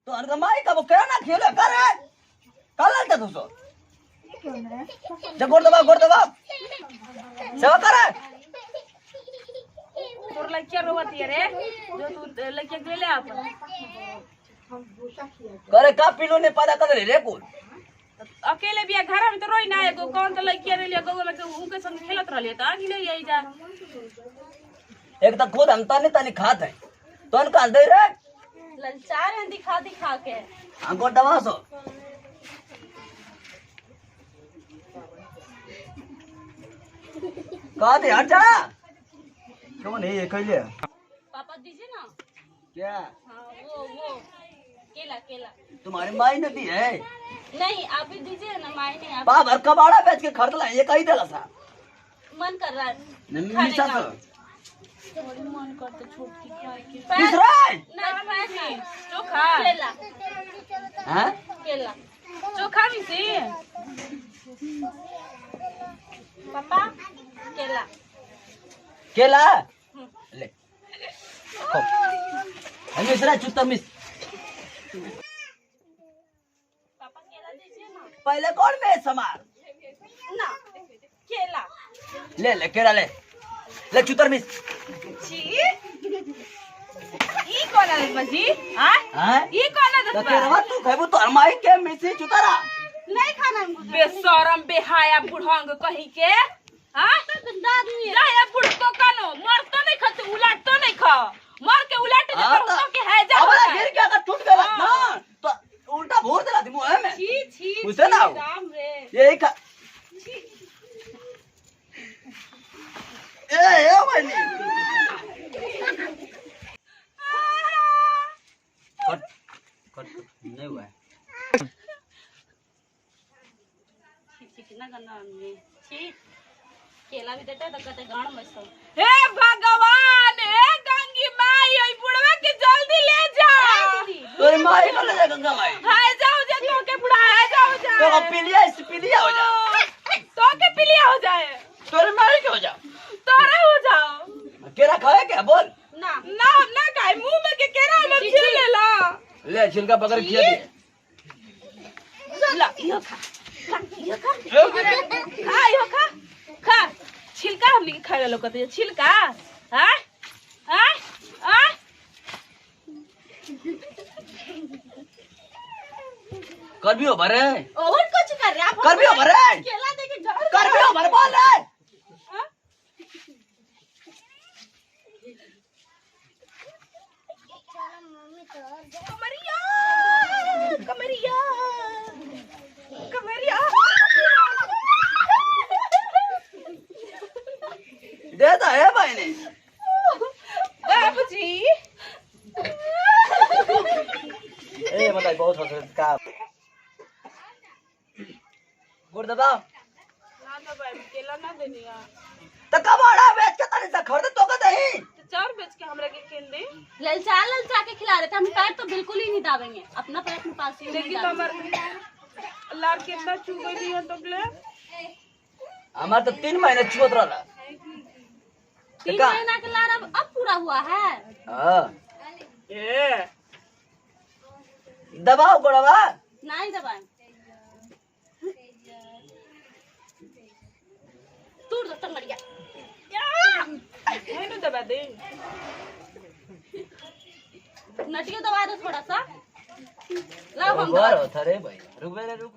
तो अनगमाई का वो क्या ना खेले कर है कल आते तू सो जब गोड़ दबा सेवा कर तोर लड़किया रोवती है रे जो तू लड़किया के ले आप करे का पिलो ने पता कर रे कुल अकेले बिया घर में तो रोई ना एगो कौन तो लड़किया रे लिया गो में उनके संग खेलत रहले त आगी ले आई जा एक तो खुद हम तानी खात है तो अनका दे रे ललचार हैं दिखा के हमको दवा सो कहा दे हट जा क्यों नहीं ये कहले पापा दीजिए ना क्या हाँ वो केला तुम्हारी माई ने दी है नहीं आप भी दीजिए ना माई नहीं आप पा भर कबाड़ा बेच के खरीद ला ये कही देला सा मन कर रहा है निशा तो मन करते छोटकी खाए के तीसरा नहीं चोखा केला हैं केला चोखा भी सी पापा केला केला ले खो हम इसरा चुत्ता मिस पापा केला दीजिए ना पहले कौन में समार ना केला ले केला ले चुत्तर मिस छी ई कौन है बजी हां हैं ई कौन है तो दसबा केरवा तू कहबो तो माई के मिसी चुतरा नहीं खाना हमको बेशरम बेहाया बुढ़ांग कहीं के हां दादी लाया बुढ़ तो कानो मर तो नहीं खत उलट तो नहीं खा मर के उलट जा तो के है जा अब गिर के अगर टूट गया ना तो उल्टा भोर देला दी मुंह में छी उसे ना राम रे यही का ए बनी कट नहीं हुआ है कितना गंदा में छी केला भी देते तो कहते गांड में सो हे भगवान हे गंगी माई ओई बुढ़वा के जल्दी ले जा तोरी माई को ले जा गंगा माई हाय जाओ जे तो के बुढ़ा है जाओ जा तो पीलिया हो जा तो के पीलिया हो जाए तोरी माई के हो जा तोरा हो जाओ केरा खाए क्या बोल ना खाए मुंह में के केरा लो छील ले ला ले छिलका पकड़ खिया दे ला यो खा यो खा खा छिलका हमनी के खाए लो कहते छिलका हां हां कर भी हो भरे और कुछ कर रहे आप कर भी हो भरे केला देके जा कर भी हो भरे बोल रहे कमरिया देता है भाई ने बाबूजी ए मतलब बहुत हंस का गुड़ दबाओ ना दबाई केला ना देनिया तो कबाड़ा बेच के तनी से खरीद तो का दही तो चार बेच के हमरा के खेल दे ललचा के खिला रहे थे हम पैर तो बिल्कुल ही नहीं दाबेंगे अपना पैर अपने पास ही लेकिन तो हमार लार कितना चू गई है तो ले हमार तो 3 महीने चुत रहा 3 महीना के लार अब पूरा हुआ है हां ए दबाओ गोड़वा नहीं दबाए तूर दो टंगड़िया है तो दबा दे नटियो दबा दो थोड़ा सा लाओ हम बार होता रे भाई रुक रे रुक